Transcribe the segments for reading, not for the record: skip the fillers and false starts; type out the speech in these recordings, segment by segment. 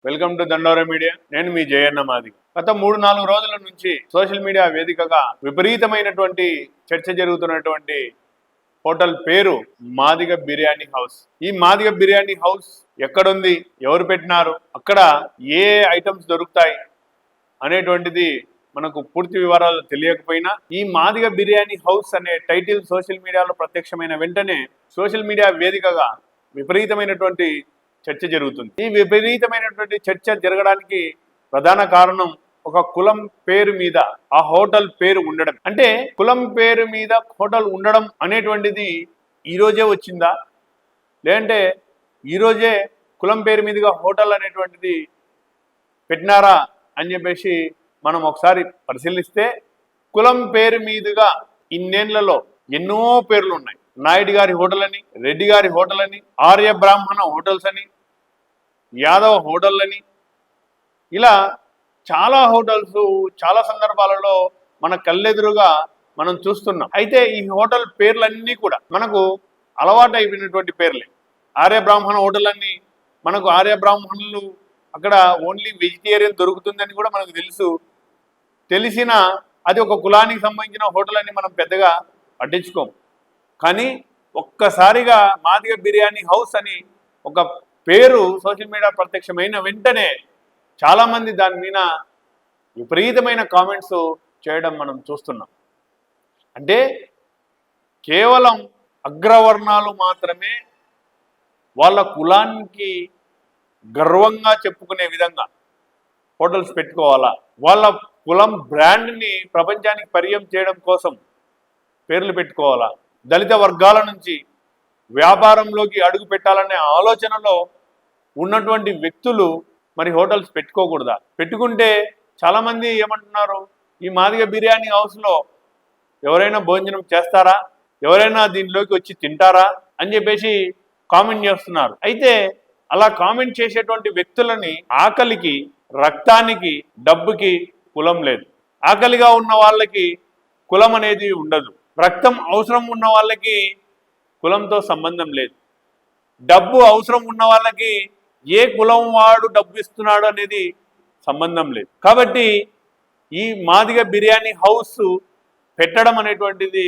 Welcome to దండోరా media. నేను మీ జయన్న మాది. గత 3-4 రోజుల నుంచి సోషల్ మీడియా వేదికగా విపరీతమైనటువంటి చర్చ జరుగుతున్నటువంటి హోటల్ పేరు మాదిగ బిర్యానీ హౌస్. ఈ మాదిగ బిర్యానీ హౌస్ ఎక్కడుంది, ఎవరు పెట్టినారు, అక్కడ ఏ ఐటమ్స్ దొరుకుతాయి అనేటువంటిది మనకు పూర్తి వివరాలు తెలియకపోయినా ఈ మాదిగ బిర్యానీ హౌస్ అనే టైటిల్ సోషల్ మీడియాలో ప్రత్యక్షమైన వెంటనే సోషల్ మీడియా వేదికగా విపరీతమైనటువంటి చర్చ జరుగుతుంది. ఈ విపరీతమైనటువంటి చర్చ జరగడానికి ప్రధాన కారణం ఒక కులం పేరు మీద ఆ హోటల్ పేరు ఉండడం. అంటే కులం పేరు మీద హోటల్ ఉండడం అనేటువంటిది ఈరోజే వచ్చిందా, లేదంటే ఈరోజే కులం పేరు మీదుగా హోటల్ అనేటువంటిది పెట్టినారా అని చెప్పేసి మనం ఒకసారి పరిశీలిస్తే, కులం పేరు మీదుగా ఇన్నేళ్లలో ఎన్నో పేర్లు ఉన్నాయి. నాయుడు గారి హోటల్ అని, రెడ్డి గారి హోటల్ అని, ఆర్య బ్రాహ్మణ హోటల్స్ అని, యాదవ్ హోటల్ అని, ఇలా చాలా హోటల్స్ చాలా సందర్భాలలో మన కళ్ళెదురుగా మనం చూస్తున్నాం. అయితే ఈ హోటల్ పేర్లన్నీ కూడా మనకు అలవాటు అయిపోయినటువంటి పేర్లే. ఆర్య బ్రాహ్మణ హోటల్ అన్ని మనకు ఆర్య బ్రాహ్మణులు అక్కడ ఓన్లీ వెజిటేరియన్ దొరుకుతుందని కూడా మనకు తెలిసిన అది ఒక కులానికి సంబంధించిన హోటల్ అని మనం పెద్దగా పట్టించుకోం. కానీ ఒక్కసారిగా మాదిగ బిర్యానీ హౌస్ అని ఒక పేరు సోషల్ మీడియా ప్రత్యక్షమైన వెంటనే చాలామంది దాని మీద విపరీతమైన కామెంట్స్ చేయడం మనం చూస్తున్నాం. అంటే కేవలం అగ్రవర్ణాలు మాత్రమే వాళ్ళ కులానికి గర్వంగా చెప్పుకునే విధంగా హోటల్స్ పెట్టుకోవాలా, వాళ్ళ కులం బ్రాండ్ని ప్రపంచానికి పరిచయం చేయడం కోసం పేర్లు పెట్టుకోవాలా, దళిత వర్గాల నుంచి వ్యాపారంలోకి అడుగు పెట్టాలనే ఆలోచనలో ఉన్నటువంటి వ్యక్తులు మరి హోటల్స్ పెట్టుకోకూడదా? పెట్టుకుంటే చాలామంది ఏమంటున్నారు, ఈ మాదిగ బిర్యానీ హౌస్లో ఎవరైనా భోజనం చేస్తారా, ఎవరైనా దీనిలోకి వచ్చి తింటారా అని చెప్పేసి కామెంట్ చేస్తున్నారు. అయితే అలా కామెంట్ చేసేటువంటి వ్యక్తులని ఆకలికి, రక్తానికి, డబ్బుకి కులం లేదు. ఆకలిగా ఉన్న వాళ్ళకి కులం అనేది ఉండదు. రక్తం అవసరం ఉన్న వాళ్ళకి కులంతో సంబంధం లేదు. డబ్బు అవసరం ఉన్న వాళ్ళకి ఏ కులం వాడు డబ్బు ఇస్తున్నాడు అనేది సంబంధం లేదు. కాబట్టి ఈ మాదిగ బిర్యానీ హౌస్ పెట్టడం అనేటువంటిది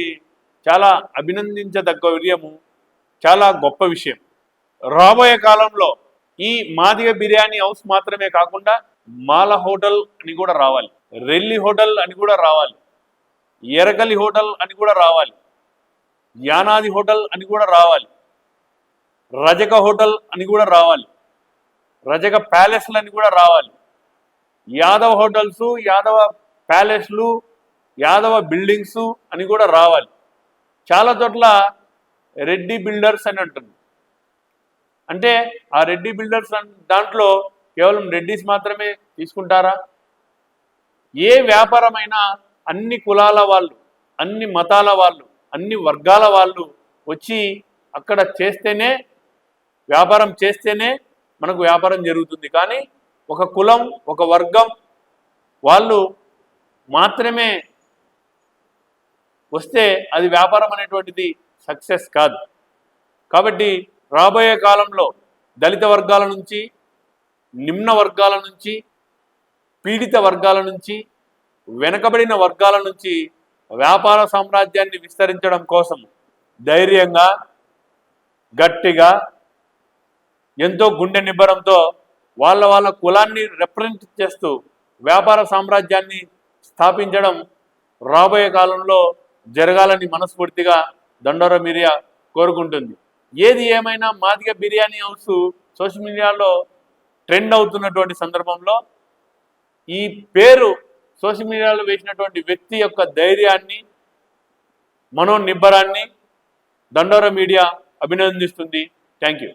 చాలా అభినందించదగ్గ విషయము, చాలా గొప్ప విషయం. రాబోయే కాలంలో ఈ మాదిగ బిర్యానీ హౌస్ మాత్రమే కాకుండా మాల హోటల్ అని కూడా రావాలి, రెల్లి హోటల్ అని కూడా రావాలి, ఎరకలి హోటల్ అని కూడా రావాలి, యానాది హోటల్ అని కూడా రావాలి, రజక హోటల్ అని కూడా రావాలి, రజక ప్యాలెస్లు అని కూడా రావాలి, యాదవ హోటల్స్, యాదవ ప్యాలెస్లు, యాదవ బిల్డింగ్స్ అని కూడా రావాలి. చాలా చోట్ల రెడ్డి బిల్డర్స్ అని అంటుంది. అంటే ఆ రెడ్డి బిల్డర్స్ దాంట్లో కేవలం రెడ్డిస్ మాత్రమే తీసుకుంటారా? ఏ వ్యాపారమైనా అన్ని కులాల వాళ్ళు, అన్ని మతాల వాళ్ళు, అన్ని వర్గాల వాళ్ళు వచ్చి అక్కడ చేస్తేనే, వ్యాపారం చేస్తేనే మనకు వ్యాపారం జరుగుతుంది. కానీ ఒక కులం, ఒక వర్గం వాళ్ళు మాత్రమే వస్తే అది వ్యాపారం అనేటువంటిది సక్సెస్ కాదు. కాబట్టి రాబోయే కాలంలో దళిత వర్గాల నుంచి, నిమ్న వర్గాల నుంచి, పీడిత వర్గాల నుంచి, వెనకబడిన వర్గాల నుంచి వ్యాపార సామ్రాజ్యాన్ని విస్తరించడం కోసం ధైర్యంగా, గట్టిగా, ఎంతో గుండె నిబ్బరంతో వాళ్ళ కులాన్ని రిప్రజెంట్ చేస్తూ వ్యాపార సామ్రాజ్యాన్ని స్థాపించడం రాబోయే కాలంలో జరగాలని మనస్ఫూర్తిగా దండోరా మీడియా కోరుకుంటుంది. ఏది ఏమైనా మాదిగ బిర్యానీ హౌస్ సోషల్ మీడియాలో ట్రెండ్ అవుతున్నటువంటి సందర్భంలో ఈ పేరు సోషల్ మీడియాలో వేసినటువంటి వ్యక్తి యొక్క ధైర్యాన్ని, మనోనిబ్బరాన్ని దండోరా మీడియా అభినందిస్తుంది. Thank you.